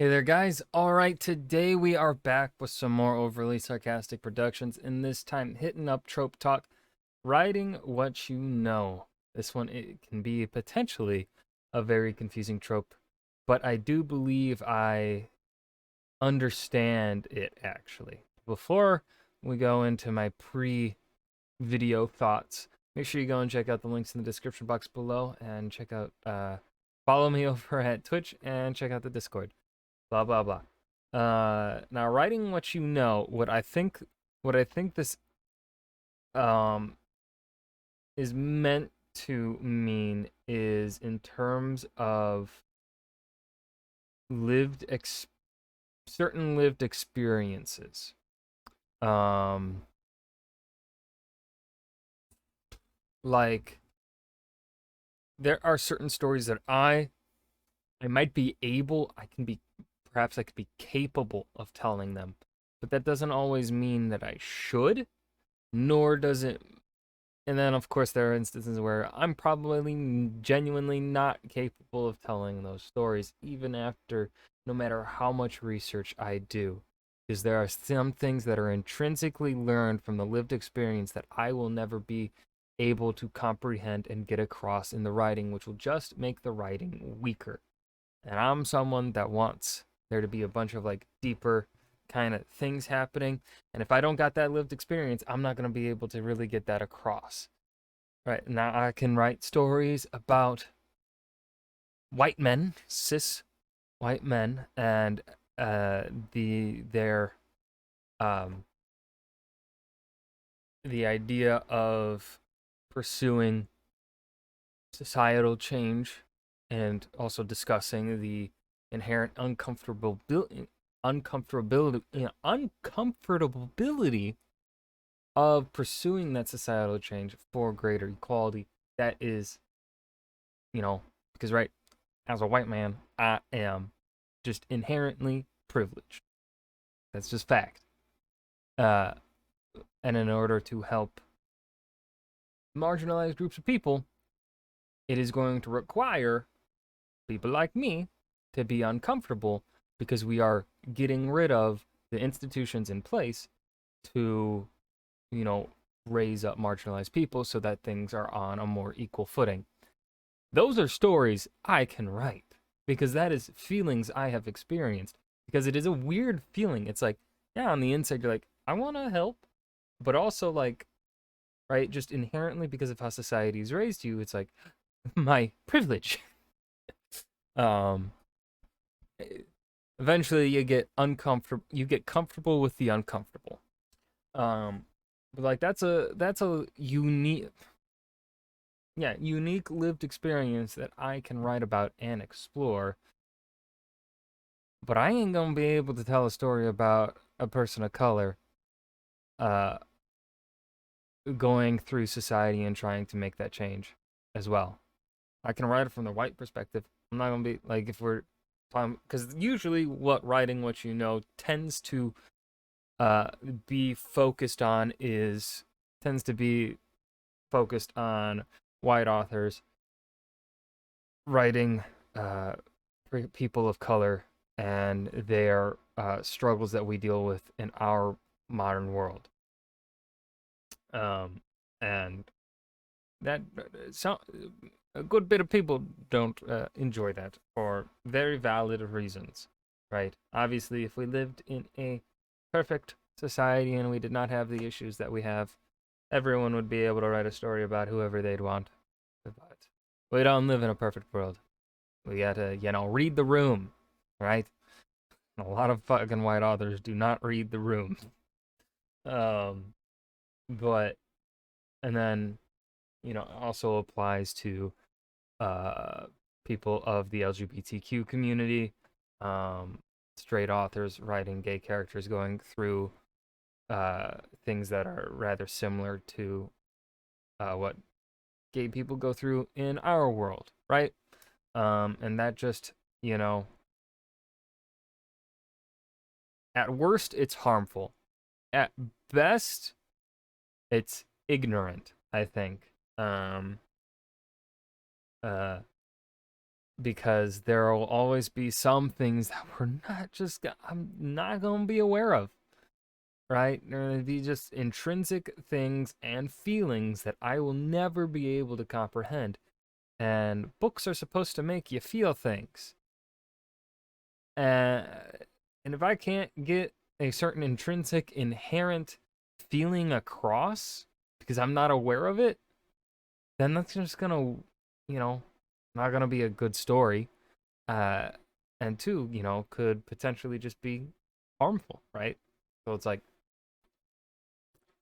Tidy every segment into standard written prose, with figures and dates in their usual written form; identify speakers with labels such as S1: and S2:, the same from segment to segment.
S1: Hey there, guys. All right, today we are back with some more overly sarcastic productions, and this time hitting up Trope Talk, writing what you know. This one, it can be potentially a very confusing trope, but I do believe I understand it actually. Before we go into my pre-video thoughts, make sure you go and check out the links in the description box below, and follow me over at Twitch, and check out the Discord. Blah blah blah. Now writing what you know, what I think this um is meant to mean is in terms of lived ex certain lived experiences. Um, like there are certain stories that I might be able, I can be, perhaps I could be capable of telling them, but that doesn't always mean that I should, nor does it. And then, of course, there are instances where I'm probably genuinely not capable of telling those stories, even after no matter how much research I do. Because there are some things that are intrinsically learned from the lived experience that I will never be able to comprehend and get across in the writing, which will just make the writing weaker. And I'm someone that wants there to be a bunch of like deeper kind of things happening. And if I don't got that lived experience, I'm not going to be able to really get that across. Right now, I can write stories about white men, cis white men, and their um the idea of pursuing societal change and also discussing the inherent uncomfortability of pursuing that societal change for greater equality. That is, because right, as a white man, I am just inherently privileged. That's just fact. Uh, and in order to help marginalized groups of people, it is going to require people like me to be uncomfortable because we are getting rid of the institutions in place to, you know, raise up marginalized people so that things are on a more equal footing. Those are stories I can write because that is feelings I have experienced. Because it is a weird feeling. It's like, yeah, on the inside, you're like, I want to help, but also, like, right, just inherently because of how society's raised you, it's like, my privilege. Um, Eventually, you get comfortable with the uncomfortable. Um, but like that's a unique lived experience that I can write about and explore. But I ain't gonna be able to tell a story about a person of color uh going through society and trying to make that change as well. I can write it from the white perspective. I'm not gonna be like, if we're because usually what writing what you know tends to uh be focused on is tends to be focused on white authors writing uh people of color and their struggles that we deal with in our modern world. Um, and that so a good bit of people don't enjoy that for very valid reasons, right? Obviously, if we lived in a perfect society and we did not have the issues that we have, everyone would be able to write a story about whoever they'd want. But we don't live in a perfect world. We gotta, read the room, right? A lot of fucking white authors do not read the room. Um, but and then also applies to uh people of the LGBTQ community, um, straight authors writing gay characters going through things that are rather similar to what gay people go through in our world, right? And that just, you know, at worst, it's harmful. At best, it's ignorant, I think. Um, uh, because there will always be some things that I'm not going to be aware of, right? There are going to be just intrinsic things and feelings that I will never be able to comprehend. And books are supposed to make you feel things. Uh, and if I can't get a certain intrinsic, inherent feeling across because I'm not aware of it, then that's just gonna, not gonna be a good story. Uh, and two, could potentially just be harmful, right? So it's like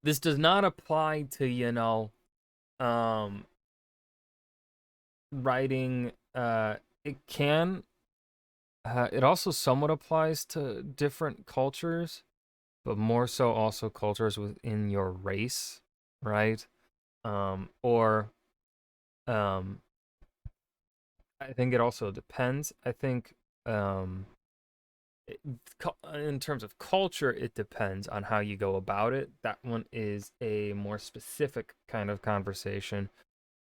S1: this does not apply to, um, writing. It can. It also somewhat applies to different cultures, but more so also cultures within your race, right? Or um, I think it also depends. I think it, in terms of culture, it depends on how you go about it. That one is a more specific kind of conversation,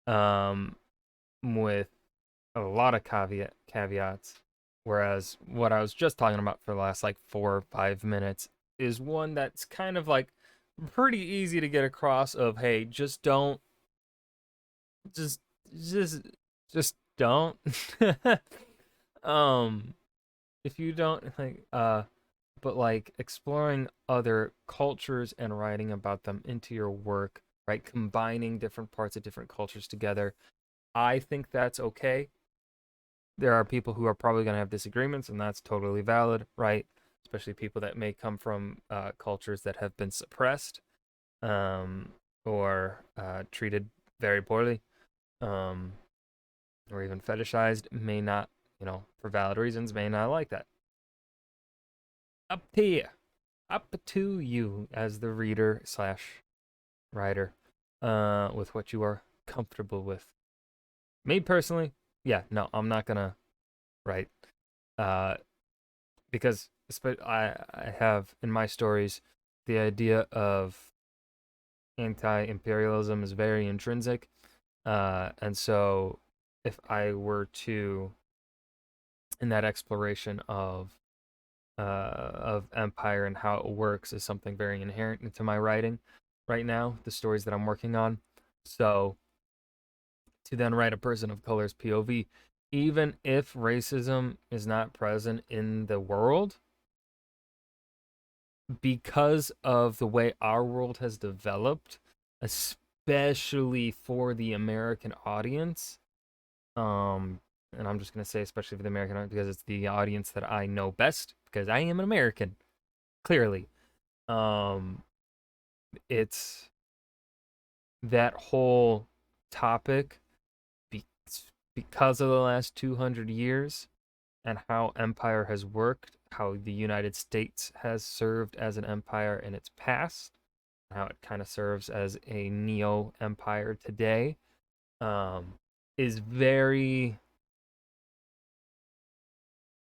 S1: um, with a lot of caveats. Whereas what I was just talking about for the last like 4 or 5 minutes is one that's kind of like pretty easy to get across of, hey, just don't, just just just don't. um if you don't like, but like exploring other cultures and writing about them into your work, right? Combining different parts of different cultures together, I think that's okay. There are people who are probably going to have disagreements, and that's totally valid, right? Especially people that may come from cultures that have been suppressed, um, or treated very poorly, um, or even fetishized, may not, for valid reasons, may not like that. Up to you. Up to you as the reader slash writer, with what you are comfortable with. Me personally, yeah, no, I'm not gonna write, uh, because I have in my stories the idea of anti-imperialism is very intrinsic, and so if I were to, in that exploration of empire and how it works, is something very inherent into my writing right now, the stories that I'm working on. So to then write a person of color's POV, even if racism is not present in the world, because of the way our world has developed, especially for the American audience, and I'm just gonna say especially for the American audience because it's the audience that I know best because I am an American, clearly. Um, it's that whole topic be- because of the last 200 years and how empire has worked, how the United States has served as an empire in its past, how it kind of serves as a neo empire today, um, is very,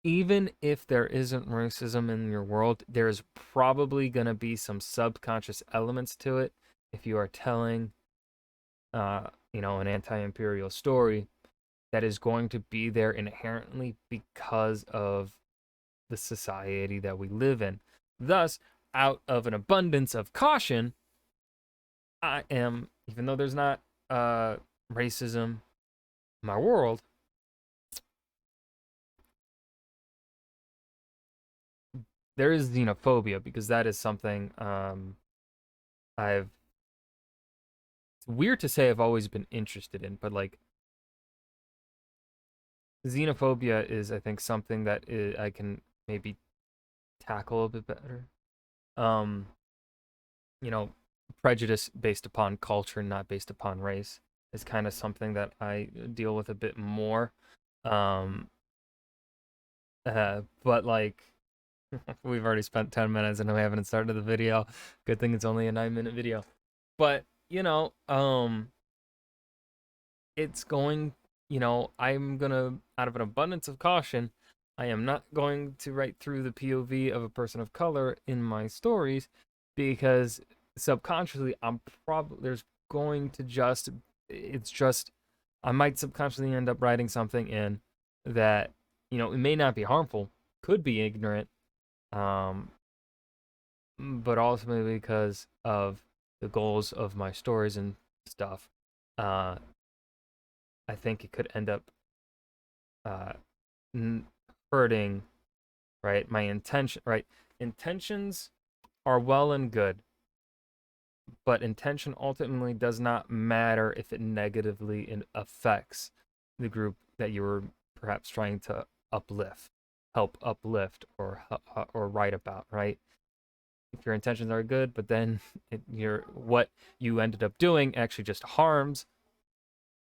S1: even if there isn't racism in your world, there's probably going to be some subconscious elements to it if you are telling, an anti-imperial story that is going to be there inherently because of the society that we live in. Thus, out of an abundance of caution, I am, even though there's not racism in my world, there is xenophobia because that is something, I've, it's weird to say I've always been interested in, but like xenophobia is, I think, something that I can maybe tackle a bit better. Um, you know, Prejudice based upon culture, not based upon race, is kind of something that I deal with a bit more. Um, but like, we've already spent 10 minutes and we haven't started the video. Good thing it's only a 9-minute video. But, it's going, I'm gonna, out of an abundance of caution, I am not going to write through the POV of a person of color in my stories because subconsciously I'm probably, there's going to just, it's just, I might subconsciously end up writing something in that, you know, it may not be harmful, could be ignorant, um, but ultimately because of the goals of my stories and stuff, uh, I think it could end up uh, hurting, right? My intention, right? Intentions are well and good, but intention ultimately does not matter if it negatively affects the group that you were perhaps trying to uplift, help uplift, or write about, right? If your intentions are good, but then what you ended up doing actually just harms,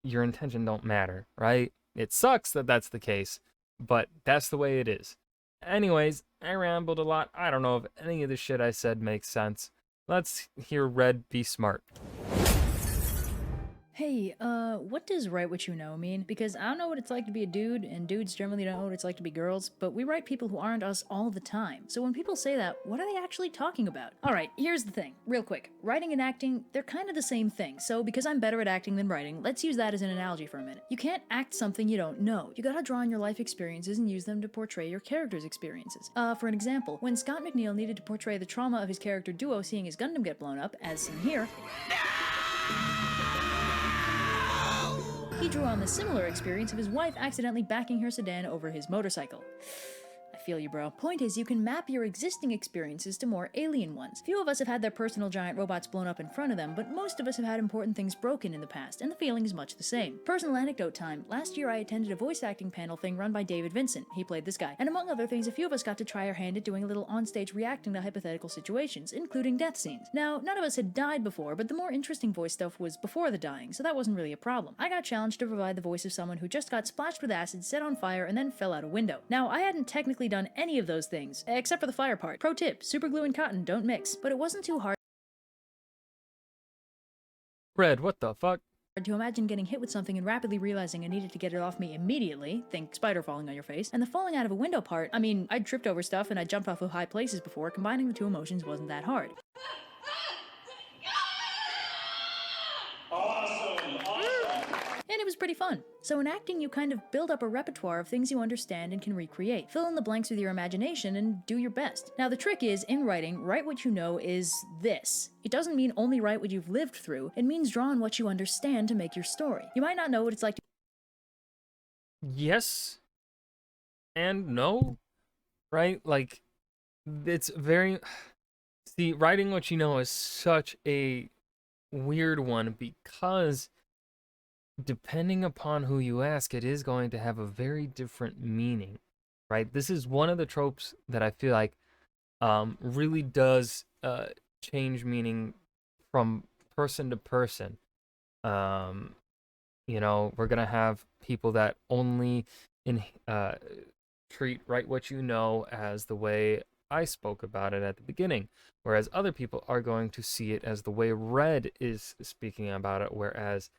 S1: your intention don't matter, right? It sucks that that's the case, but that's the way it is. Anyways, I rambled a lot. I don't know if any of the shit I said makes sense. Let's hear Red be smart.
S2: Hey, what does write what you know mean? Because I don't know what it's like to be a dude, and dudes generally don't know what it's like to be girls, but we write people who aren't us all the time. So when people say that, what are they actually talking about? Alright, here's the thing, real quick. Writing and acting, they're kind of the same thing, so because I'm better at acting than writing, let's use that as an analogy for a minute. You can't act something you don't know. You gotta draw on your life experiences and use them to portray your character's experiences. For an example, when Scott McNeil needed to portray the trauma of his character Duo seeing his Gundam get blown up, as seen here, he drew on the similar experience of his wife accidentally backing her sedan over his motorcycle. I feel you, bro. Point is, you can map your existing experiences to more alien ones. Few of us have had their personal giant robots blown up in front of them, but most of us have had important things broken in the past, and the feeling is much the same. Personal anecdote time. Last year I attended a voice acting panel thing run by David Vincent. He played this guy. And among other things, a few of us got to try our hand at doing a little onstage reacting to hypothetical situations, including death scenes. Now, none of us had died before, but the more interesting voice stuff was before the dying, so that wasn't really a problem. I got challenged to provide the voice of someone who just got splashed with acid, set on fire, and then fell out a window. Now, I hadn't technically done any of those things, except for the fire part. Pro tip, super glue and cotton don't mix. But it wasn't too hard
S1: Red, what the fuck?
S2: to imagine getting hit with something and rapidly realizing I needed to get it off me immediately, think spider falling on your face, and the falling out of a window part, I mean, I'd tripped over stuff and I'd jumped off of high places before, combining the two emotions wasn't that hard. And it was pretty fun. So in acting, you kind of build up a repertoire of things you understand and can recreate. Fill in the blanks with your imagination and do your best. Now the trick is, in writing, write what you know is this. It doesn't mean only write what you've lived through, it means draw on what you understand to make your story. You might not know what it's like to
S1: Yes and no, right? Like, it's very. See, writing what you know is such a weird one because depending upon who you ask, it is going to have a very different meaning, right? This is one of the tropes that I feel like really does change meaning from person to person. Um, you know, we're gonna have people that only in treat write what you know as the way I spoke about it at the beginning, whereas other people are going to see it as the way Red is speaking about it, whereas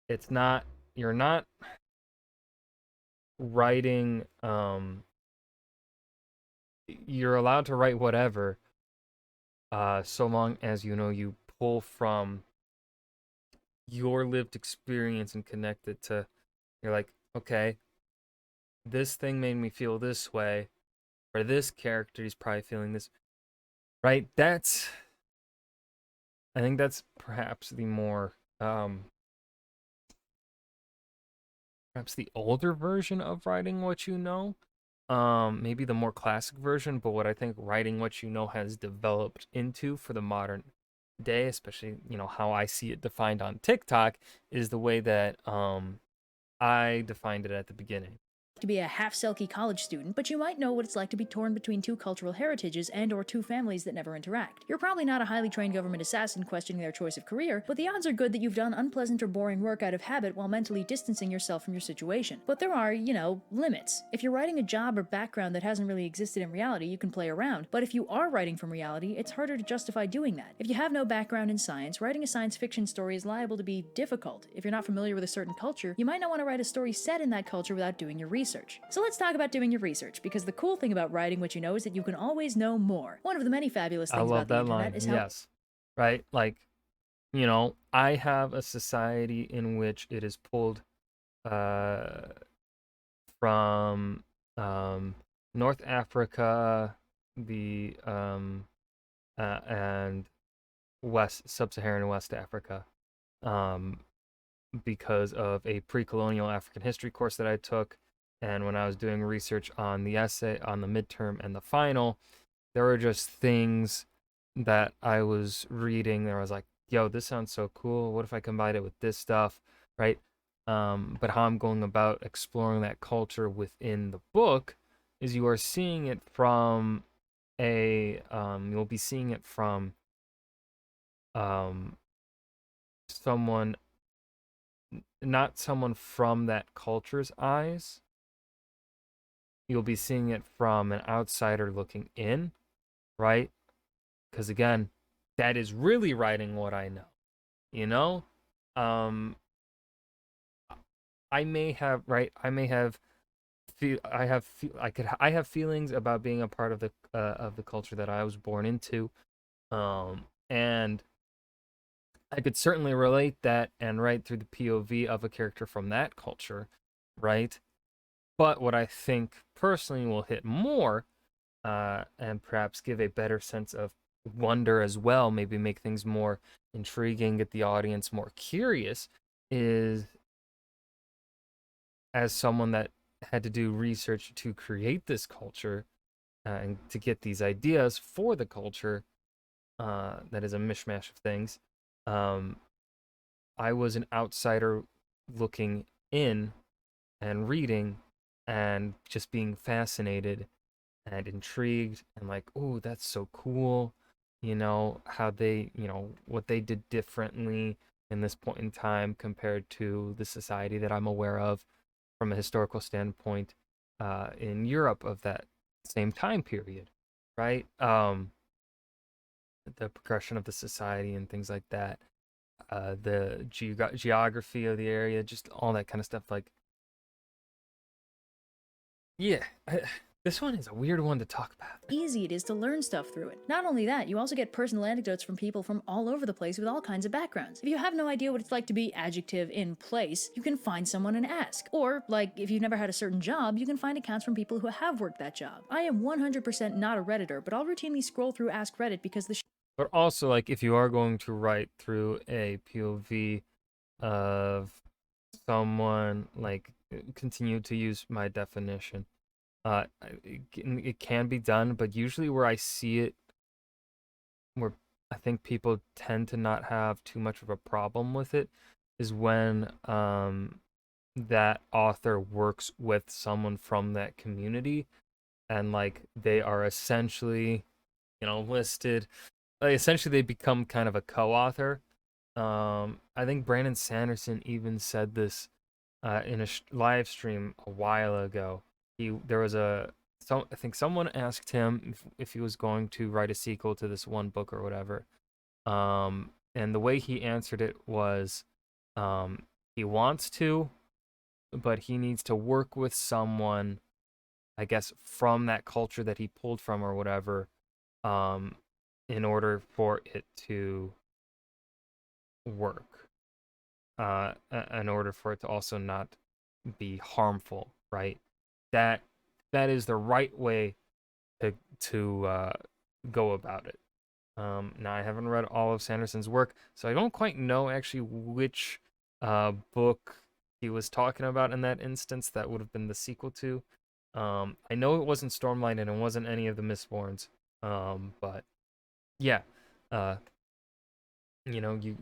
S1: it's not, you're not writing, you're allowed to write whatever, so long as you know you pull from your lived experience and connect it to, you're like, okay, this thing made me feel this way, or this character is probably feeling this, right? That's, I think that's perhaps the more, perhaps the older version of writing what you know. Maybe the more classic version, but what I think writing what you know has developed into for the modern day, especially, you know, how I see it defined on TikTok, is the way that I defined it at the beginning.
S2: be a half-selkie college student, but you might know what it's like to be torn between two cultural heritages and or two families that never interact. You're probably not a highly trained government assassin questioning their choice of career, but the odds are good that you've done unpleasant or boring work out of habit while mentally distancing yourself from your situation. But there are, you know, limits. If you're writing a job or background that hasn't really existed in reality, you can play around, but if you are writing from reality, it's harder to justify doing that. If you have no background in science, writing a science fiction story is liable to be difficult. If you're not familiar with a certain culture, you might not want to write a story set in that culture without doing your research. So let's talk about doing your research, because the cool thing about writing what you know is that you can always know more. One of the many fabulous
S1: I
S2: things
S1: love
S2: about the
S1: that
S2: internet
S1: line.
S2: is how
S1: Yes. Right? Like, you know, I have a society in which it is pulled uh from um, North Africa, the and West Sub-Saharan West Africa, um, because of a pre-colonial African history course that I took, and when I was doing research on the essay, on the midterm, and the final, there were just things that I was reading that I was like, yo, this sounds so cool. What if I combine it with this stuff, right? But how I'm going about exploring that culture within the book is you are seeing it from you'll be seeing it from um, someone, not someone from that culture's eyes. You'll be seeing it from an outsider looking in, right? Because again, that is really writing what I know, you know? Um, I may have, right? I may have feel I have I have feelings about being a part of the culture that I was born into. And I could certainly relate that and write through the POV of a character from that culture, right? But what I think personally will hit more, and perhaps give a better sense of wonder as well, maybe make things more intriguing, get the audience more curious, is as someone that had to do research to create this culture, and to get these ideas for the culture, that is a mishmash of things. Um, I was an outsider looking in and reading and just being fascinated and intrigued and like, oh, that's so cool. How they, what they did differently in this point in time compared to the society that I'm aware of from a historical standpoint, in Europe of that same time period, right? The progression of the society and things like that, the geography of the area, just all that kind of stuff. Like, yeah, this one is a weird one to talk about.
S2: Easy it is to learn stuff through it. Not only that, you also get personal anecdotes from people from all over the place with all kinds of backgrounds. If you have no idea what it's like to be adjective in place, you can find someone and ask. Or, like, if you've never had a certain job, you can find accounts from people who have worked that job. I am 100% not a Redditor, but I'll routinely scroll through Ask Reddit because the
S1: But also, like, if you are going to write through a POV of someone, like, continue to use my definition. It can be done, but usually where I see it, where I think people tend to not have too much of a problem with it, is when that author works with someone from that community, and like they are essentially, listed. Essentially, they become kind of a co-author. I think Brandon Sanderson even said this in a live stream a while ago. There was I think someone asked him if he was going to write a sequel to this one book or whatever. And the way he answered it was, he wants to, but he needs to work with someone, I guess, from that culture that he pulled from or whatever, um, in order for it to work. In order for it to also not be harmful, right? That that is the right way to go about it. Now I haven't read all of Sanderson's work, so I don't quite know actually which book he was talking about in that instance that would have been the sequel to. I know it wasn't Stormlight and it wasn't any of the Mistborns. But yeah, uh, you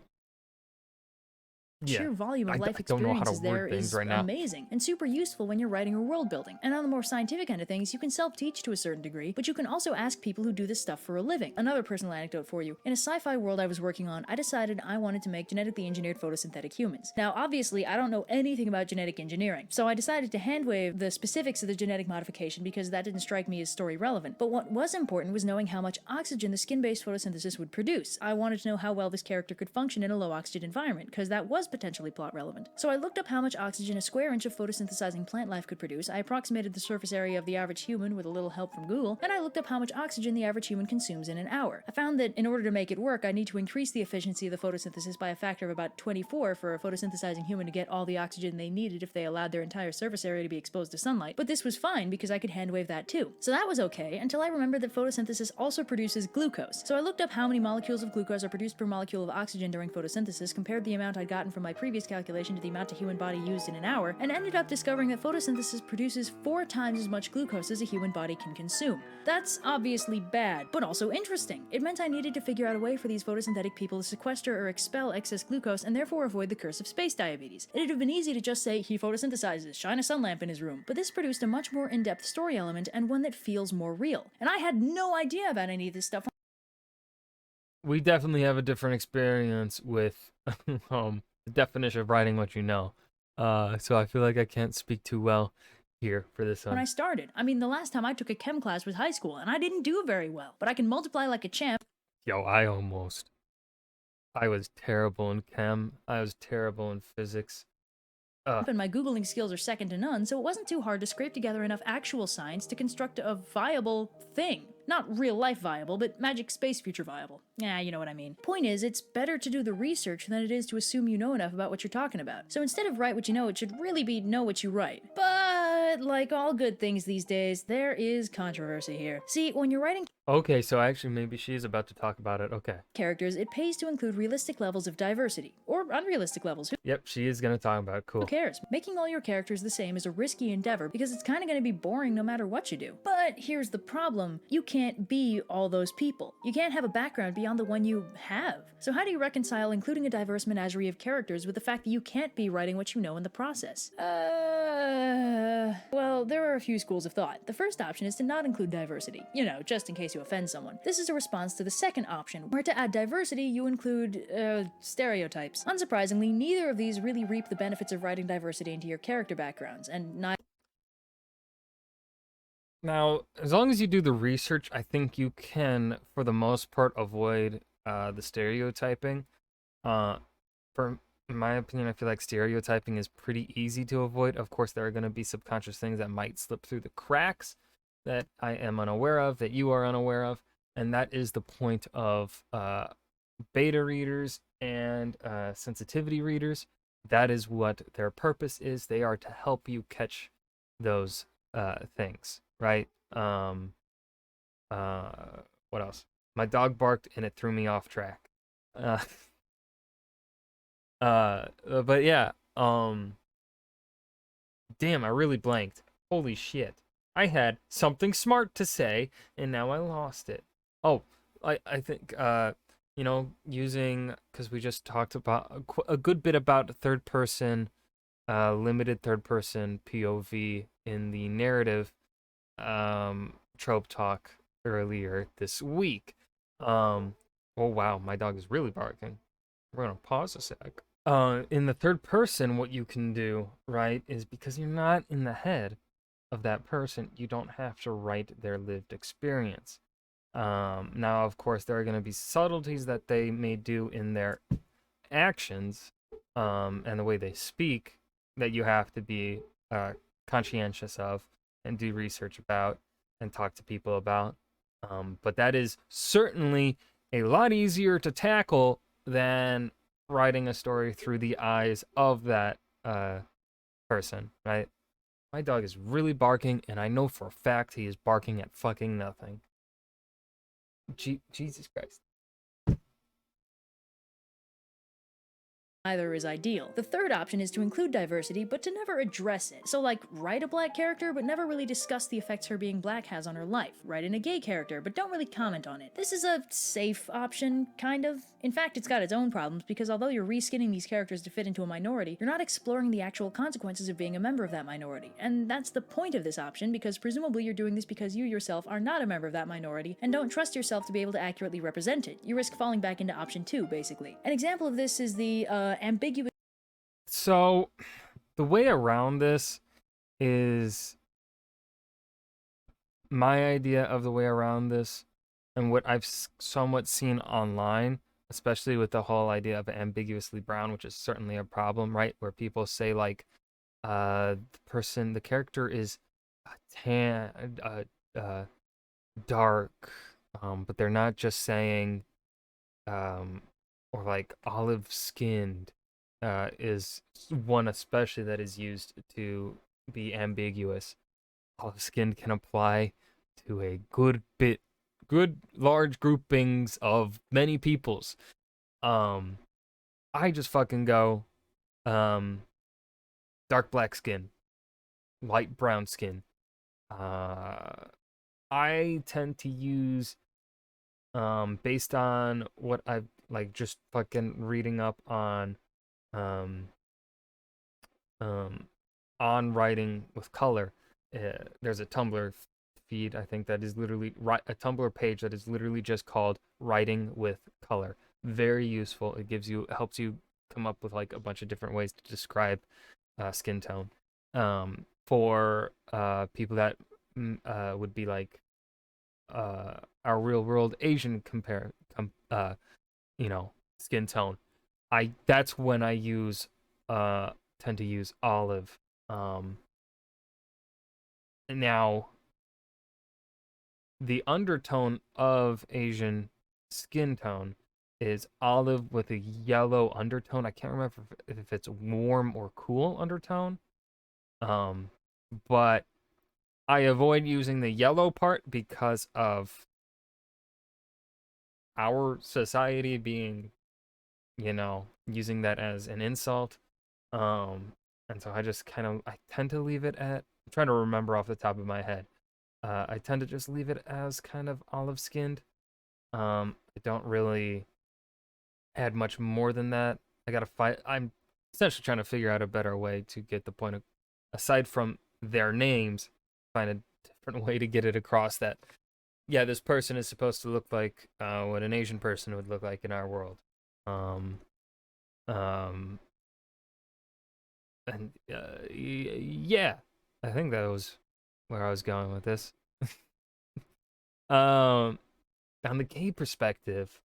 S1: yeah,
S2: sheer volume of life
S1: I don't know how to
S2: experiences there
S1: word things
S2: is
S1: right now.
S2: amazing and super useful when you're writing or world building. And on the more scientific end of things, you can self-teach to a certain degree, but you can also ask people who do this stuff for a living. Another personal anecdote for you. In a sci-fi world I was working on, I decided I wanted to make genetically engineered photosynthetic humans. Now, obviously, I don't know anything about genetic engineering, so I decided to handwave the specifics of the genetic modification because that didn't strike me as story relevant. But what was important was knowing how much oxygen the skin-based photosynthesis would produce. I wanted to know how well this character could function in a low-oxygen environment, because that was was potentially plot relevant. So I looked up how much oxygen a square inch of photosynthesizing plant life could produce, I approximated the surface area of the average human with a little help from Google, and I looked up how much oxygen the average human consumes in an hour. I found that in order to make it work, I need to increase the efficiency of the photosynthesis by a factor of about 24 for a photosynthesizing human to get all the oxygen they needed if they allowed their entire surface area to be exposed to sunlight, but this was fine because I could handwave that too. So that was okay, until I remembered that photosynthesis also produces glucose. So I looked up how many molecules of glucose are produced per molecule of oxygen during photosynthesis, compared the amount I'd gotten from my previous calculation to the amount a human body used in an hour, and ended up discovering that photosynthesis produces 4 times as much glucose as a human body can consume. That's obviously bad, but also interesting. It meant I needed to figure out a way for these photosynthetic people to sequester or expel excess glucose and therefore avoid the curse of space diabetes. It'd have been easy to just say, he photosynthesizes, shine a sun lamp in his room, but this produced a much more in-depth story element and one that feels more real. And I had no idea about any of this stuff.
S1: We definitely have a different experience with the definition of writing what you know. So I feel like I can't speak too well here for this one.
S2: When I started. I mean, the last time I took a chem class was high school, and I didn't do very well, but I can multiply like a champ.
S1: Yo, I was terrible in chem. I was terrible in physics.
S2: And my Googling skills are second to none, so it wasn't too hard to scrape together enough actual science to construct a viable thing. Not real life viable, but magic space future viable. Yeah, you know what I mean. Point is, it's better to do the research than it is to assume you know enough about what you're talking about. So instead of write what you know, it should really be know what you write. But like all good things these days, there is controversy here. See, when you're writing
S1: Okay, so actually maybe she is about to talk about it. Okay.
S2: characters, it pays to include realistic levels of diversity. Or unrealistic levels.
S1: Yep, she is gonna talk about it. Cool.
S2: Who cares? Making all your characters the same is a risky endeavor because it's kind of going to be boring no matter what you do. But here's the problem. You can't be all those people. You can't have a background beyond the one you have. So how do you reconcile including a diverse menagerie of characters with the fact that you can't be writing what you know in the process? Well, there are a few schools of thought. The first option is to not include diversity. You know, just in case you offend someone. This is a response to the second option, where to add diversity, you include, stereotypes. Unsurprisingly, neither of these really reap the benefits of writing diversity into your character backgrounds, and neither.
S1: Now, as long as you do the research, I think you can, for the most part, avoid the stereotyping. For in my opinion, I feel like stereotyping is pretty easy to avoid. Of course, there are going to be subconscious things that might slip through the cracks that I am unaware of, that you are unaware of, and that is the point of beta readers and sensitivity readers. That is what their purpose is. They are to help you catch those things, right? What else? My dog barked and it threw me off track. But yeah, damn, I really blanked. Holy shit. I had something smart to say, and now I lost it. Oh, I think, using, because we just talked about a good bit about third person, limited third person POV in the narrative, trope talk earlier this week. Oh wow, my dog is really barking. We're gonna pause a sec. In the third person, what you can do, right, is because you're not in the head of that person, you don't have to write their lived experience. Now, of course, there are going to be subtleties that they may do in their actions and the way they speak that you have to be conscientious of and do research about and talk to people about. But that is certainly a lot easier to tackle than writing a story through the eyes of that person, right? My dog is really barking, and I know for a fact he is barking at fucking nothing. Jesus Christ.
S2: Neither is ideal. The third option is to include diversity, but to never address it. So like, write a black character, but never really discuss the effects her being black has on her life. Write in a gay character, but don't really comment on it. This is a safe option, kind of. In fact, it's got its own problems, because although you're reskinning these characters to fit into a minority, you're not exploring the actual consequences of being a member of that minority. And that's the point of this option, because presumably you're doing this because you yourself are not a member of that minority, and don't trust yourself to be able to accurately represent it. You risk falling back into option 2, basically. An example of this is the, ambiguous.
S1: So, the way around this is my idea of the way around this, and what I've somewhat seen online especially with the whole idea of ambiguously brown, which is certainly a problem, right? Where people say like the character is tan, dark, but they're not just saying um, or like olive skinned is one especially that is used to be ambiguous. Olive skinned can apply to a good large groupings of many peoples. Um, I just fucking go um, dark black skin, light brown skin. Uh, I tend to use based on what I've like just fucking reading up um um on writing with color. There's a Tumblr feed I think that is literally a Tumblr page that is literally just called writing with color. Very useful. Helps you come up with like a bunch of different ways to describe skin tone. For people that would be like our real world Asian you know, skin tone. I That's when I use uh tend to use olive. Um Now the undertone of Asian skin tone is olive with a yellow undertone. I can't remember if it's warm or cool undertone. Um but I avoid using the yellow part because of our society being, using that as an insult. Um, and so I tend to leave it at, I'm trying to remember off the top of my head. I tend to just leave it as kind of olive skinned. I don't really add much more than that. I'm essentially trying to figure out a better way to get the point of, aside from their names, find a different way to get it across that, yeah, this person is supposed to look like what an Asian person would look like in our world. Um, um, and yeah, I think that was where I was going with this. um, on the gay perspective,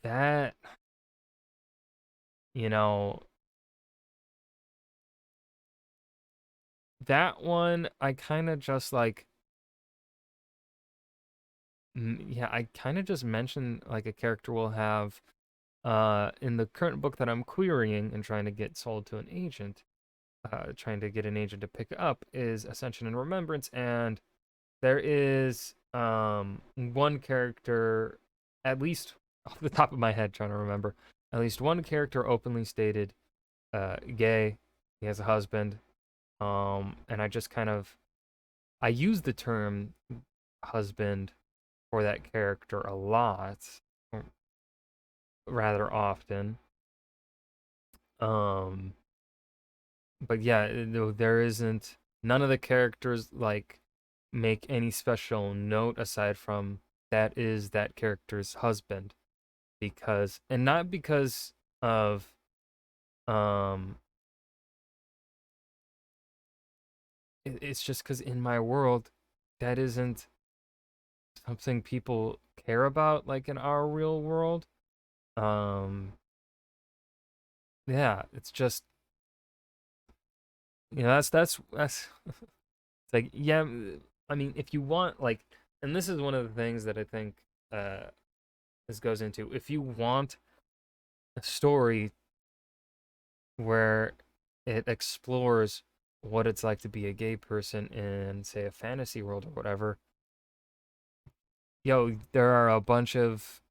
S1: that you know that one I kind of just like, yeah, I kind of just mentioned like a character will have in the current book that I'm querying and trying to get sold to an agent. Trying to get an agent to pick up is Ascension and Remembrance, and there is one character, at least off the top of my head, trying to remember, at least one character openly stated gay. He has a husband, and I just kind of I use the term husband for that character a lot, rather often. Um, but yeah, there isn't none of the characters like make any special note aside from that is that character's husband, because and not because of um it's just because in my world that isn't something people care about like in our real world. um yeah, it's just, that's it's like, yeah, I mean, if you want like, and this is one of the things that I think uh this goes into, if you want a story where it explores what it's like to be a gay person in, say, a fantasy world or whatever, there are a bunch of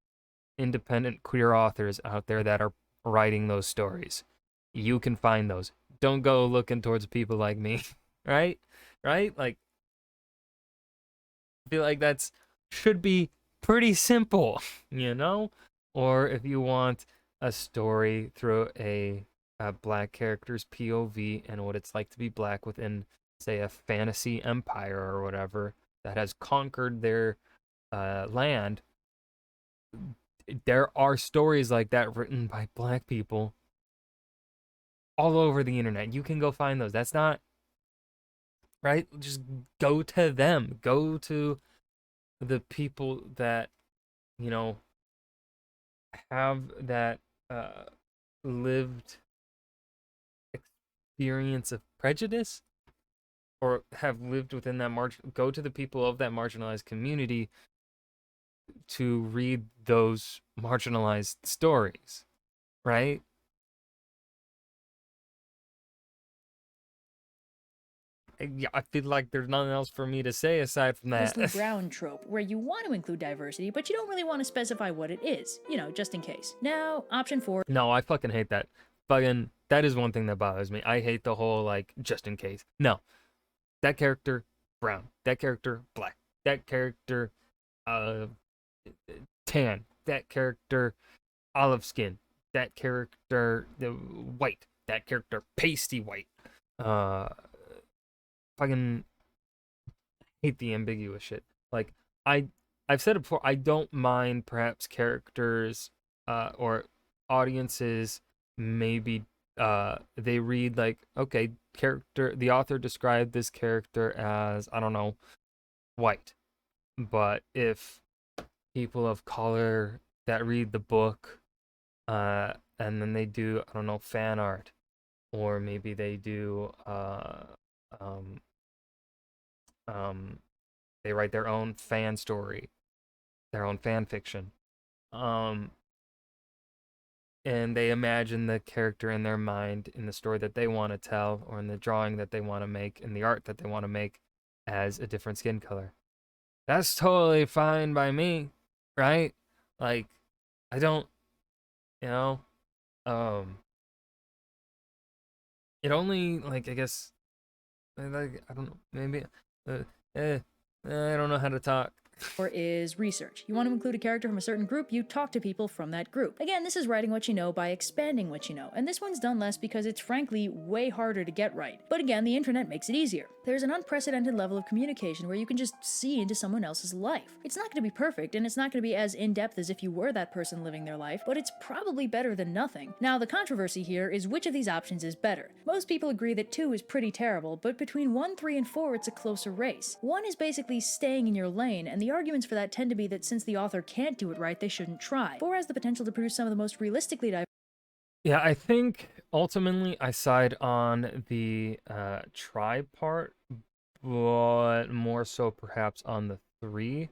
S1: independent queer authors out there that are writing those stories. You can find those. Don't go looking towards people like me, right? Right? Like, I feel like that's should be pretty simple, you know? Or if you want a story through a black character's POV and what it's like to be black within, say, a fantasy empire or whatever that has conquered their land, there are stories like that written by black people all over the internet. You can go find those. That's not right. Just go to them. Go to the people that you know have that lived experience of prejudice, or have lived within that go to the people of that marginalized community to read those marginalized stories, right? Yeah, I feel like there's nothing else for me to say aside from that.
S2: Leslie Brown trope, where you want to include diversity, but you don't really want to specify what it is, just in case. Now, option 4.
S1: No, I fucking hate that. Fucking, that is one thing that bothers me. I hate the whole, like, just in case. No, that character, brown. That character, black. That character, uh, tan. That character, olive skin. That character, the white. That character, pasty white. Uh, fucking hate the ambiguous shit. Like, I, I've said it before. I don't mind perhaps characters, or audiences maybe they read like, okay, character, the author described this character as, I don't know, white. But if people of color that read the book, and then they do, I don't know, fan art, or maybe they do um um they write their own fan story, their own fan fiction, um and they imagine the character in their mind in the story that they want to tell, or in the drawing that they want to make, in the art that they want to make, as a different skin color. That's totally fine by me, right? Like, I don't, you know, um, it only, like, I guess, like, I don't know, maybe, uh, eh, I don't know how to talk.
S2: Is research. You want to include a character from a certain group, you talk to people from that group. Again, this is writing what you know by expanding what you know, and this one's done less because it's frankly way harder to get right. But again, the internet makes it easier. There's an unprecedented level of communication where you can just see into someone else's life. It's not going to be perfect, and it's not going to be as in-depth as if you were that person living their life, but it's probably better than nothing. Now, the controversy here is which of these options is better. Most people agree that 2 is pretty terrible, but between 1, 3, and 4, it's a closer race. 1 is basically staying in your lane, and the arguments for that tend to be that since the author can't do it right, they shouldn't try. 4 has the potential to produce some of the most realistically diverse.
S1: Yeah, I think ultimately I side on the try part, but more so perhaps on the 3.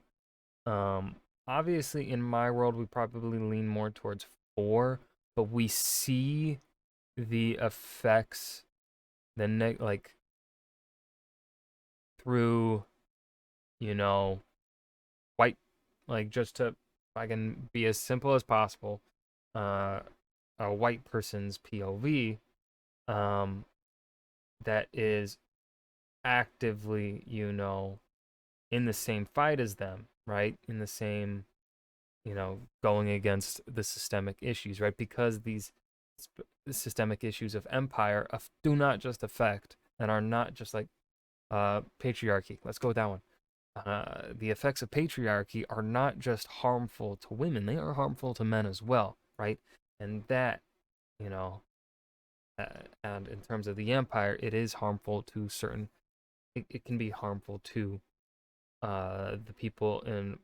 S1: Um, Obviously in my world we probably lean more towards 4, but we see the effects, like, through, you know, white, like, just to, if I can be as simple as possible, uh, a white person's POV, um, that is actively, in the same fight as them, right? In the same, going against the systemic issues, right? Because these systemic issues of empire do not just affect, and are not just like patriarchy. Let's go with that one. The effects of patriarchy are not just harmful to women, they are harmful to men as well, right? And that, you know, and in terms of the empire, it is harmful to certain, it can be harmful to the people in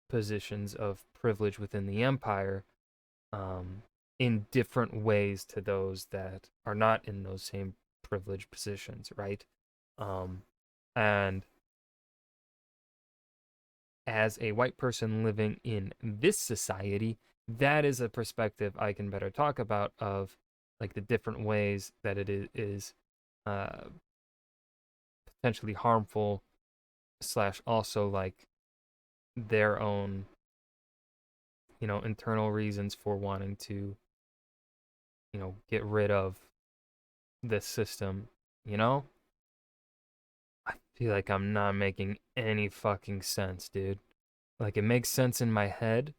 S1: positions of privilege within the empire, um, in different ways to those that are not in those same privileged positions, right? And as a white person living in this society, that is a perspective I can better talk about, of like the different ways that it is uh, potentially harmful, slash also like their own, internal reasons for wanting to, get rid of this system, you know? I feel like I'm not making any fucking sense, dude. Like, it makes sense in my head.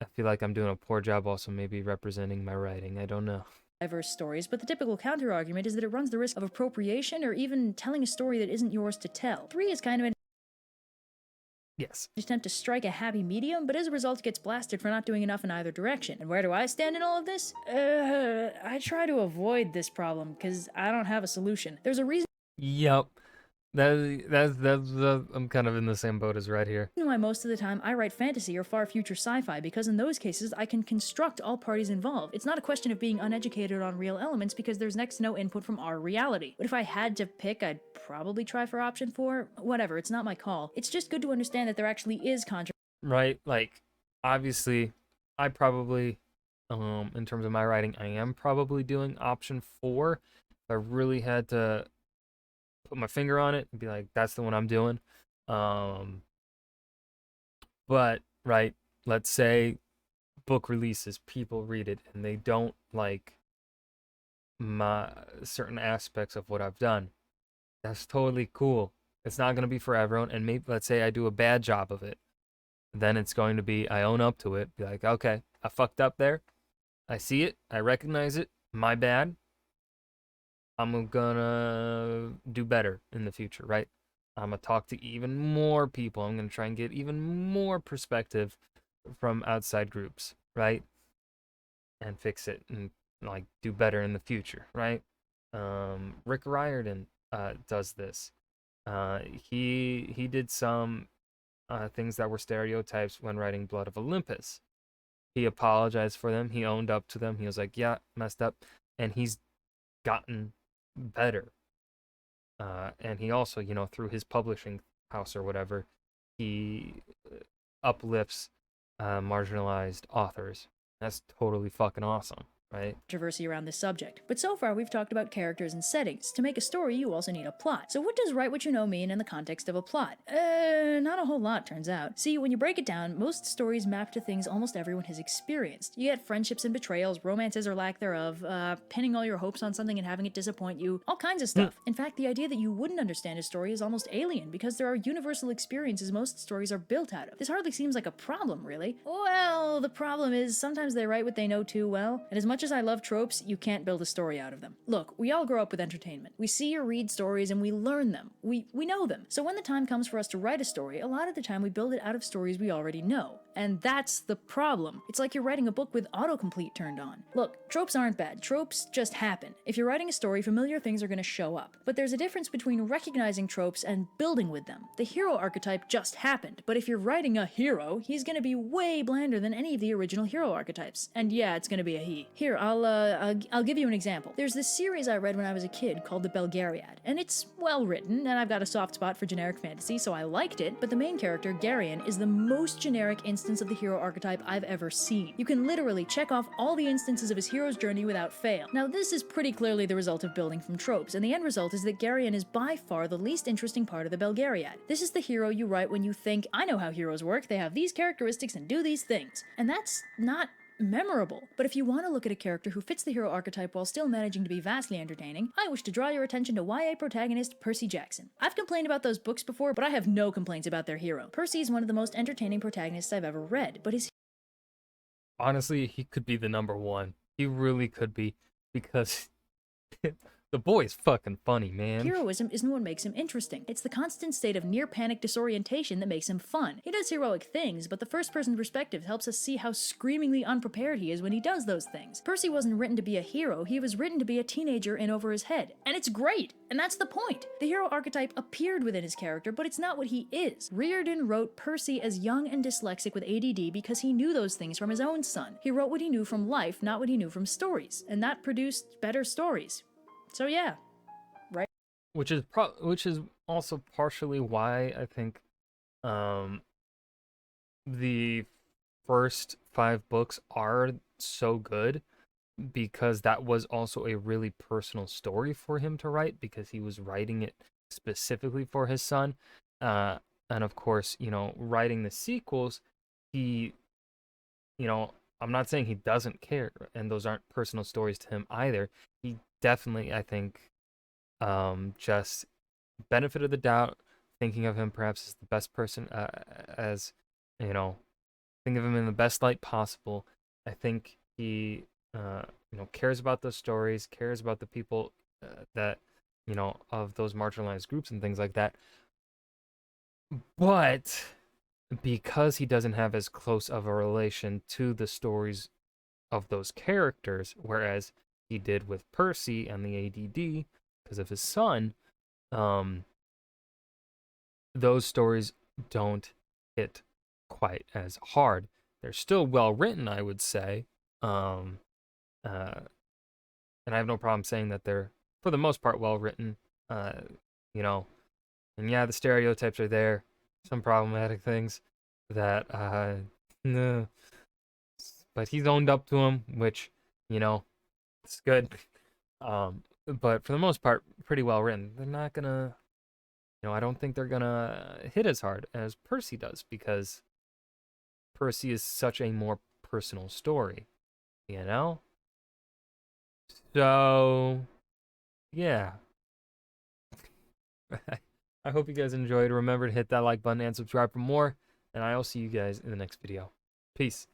S1: I feel like I'm doing a poor job also maybe representing my writing. I don't know.
S2: Diverse stories, but the typical counter-argument is that it runs the risk of appropriation or even telling a story that isn't yours to tell. 3 is kind of an
S1: Yes.
S2: attempt to strike a happy medium, but as a result gets blasted for not doing enough in either direction. And where do I stand in all of this? I try to avoid this problem because I don't have a solution. There's a reason.
S1: Yep. I'm kind of in the same boat as right here.
S2: Why most of the time I write fantasy or far future sci-fi, because in those cases I can construct all parties involved. It's not a question of being uneducated on real elements because there's next to no input from our reality. But if I had to pick, I'd probably try for option 4. Whatever, it's not my call. It's just good to understand that there actually is controversy.
S1: Right? Like, obviously, I probably, in terms of my writing, I am probably doing option 4. If I really had to put my finger on it and be like, that's the one I'm doing. Um, but right, let's say book releases, people read it, and they don't like my certain aspects of what I've done. That's totally cool. It's not gonna be for everyone, and maybe let's say I do a bad job of it, then it's going to be I own up to it, be like, okay, I fucked up there. I see it, I recognize it, my bad. I'm gonna do better in the future, right? I'm gonna talk to even more people. I'm gonna try and get even more perspective from outside groups, right? And fix it and like do better in the future, right? Rick Riordan does this. He did some things that were stereotypes when writing Blood of Olympus. He apologized for them. He owned up to them. He was like, "Yeah, messed up," and he's gotten better. And he also, through his publishing house or whatever, he uplifts marginalized authors. That's totally fucking awesome, right?
S2: Controversy around this subject. But so far we've talked about characters and settings. To make a story, you also need a plot. So what does write what you know mean in the context of a plot? Not a whole lot, turns out. See, when you break it down, most stories map to things almost everyone has experienced. You get friendships and betrayals, romances or lack thereof, pinning all your hopes on something and having it disappoint you, all kinds of stuff. In fact, the idea that you wouldn't understand a story is almost alien, because there are universal experiences most stories are built out of. This hardly seems like a problem, really. Well, the problem is sometimes they write what they know too well, and as much as I love tropes, you can't build a story out of them. Look, we all grow up with entertainment. We see or read stories and we learn them. We know them. So when the time comes for us to write a story, a lot of the time we build it out of stories we already know. And that's the problem. It's like you're writing a book with autocomplete turned on. Look, tropes aren't bad. Tropes just happen. If you're writing a story, familiar things are going to show up. But there's a difference between recognizing tropes and building with them. The hero archetype just happened, but if you're writing a hero, he's going to be way blander than any of the original hero archetypes. And yeah, it's going to be a he. Here, I'll give you an example. There's this series I read when I was a kid called The Belgariad, and it's well written, and I've got a soft spot for generic fantasy, so I liked it, but the main character, Garion, is the most generic instance of the hero archetype I've ever seen. You can literally check off all the instances of his hero's journey without fail. Now, this is pretty clearly the result of building from tropes, and the end result is that Garion is by far the least interesting part of the Belgariad. This is the hero you write when you think, I know how heroes work, they have these characteristics and do these things. And that's not memorable. But if you want to look at a character who fits the hero archetype while still managing to be vastly entertaining, I wish to draw your attention to YA protagonist Percy Jackson. I've complained about those books before, but I have no complaints about their hero. Percy is one of the most entertaining protagonists I've ever read, but his
S1: Honestly, he could be the number one. He really could be, because the boy is fucking funny, man.
S2: heroism isn't what makes him interesting. It's the constant state of near-panic disorientation that makes him fun. He does heroic things, but the first-person perspective helps us see how screamingly unprepared he is when he does those things. Percy wasn't written to be a hero, he was written to be a teenager in over his head. And it's great! And that's the point! The hero archetype appeared within his character, but it's not what he is. Riordan wrote Percy as young and dyslexic with ADD because he knew those things from his own son. He wrote what he knew from life, not what he knew from stories. And that produced better stories. So yeah, right?
S1: Which is also partially why I think the first 5 books are so good, because that was also a really personal story for him to write, because he was writing it specifically for his son. And of course, writing the sequels, he, I'm not saying he doesn't care, and those aren't personal stories to him either. He definitely, I think, just benefit of the doubt, thinking of him perhaps as the best person, as think of him in the best light possible. I think he, cares about those stories, cares about the people that, of those marginalized groups and things like that. But because he doesn't have as close of a relation to the stories of those characters, whereas he did with Percy and the ADD because of his son, those stories don't hit quite as hard. They're still well written, I would say. Um, uh, and I have no problem saying that they're, for the most part, well written. Uh, you know, and yeah, the stereotypes are there, some problematic things that, no, but he's owned up to them, which, you know, it's good. But for the most part, pretty well written. They're not gonna, I don't think they're gonna hit as hard as Percy does because Percy is such a more personal story, you know? So, yeah. I hope you guys enjoyed. Remember to hit that like button and subscribe for more, and I'll see you guys in the next video. Peace.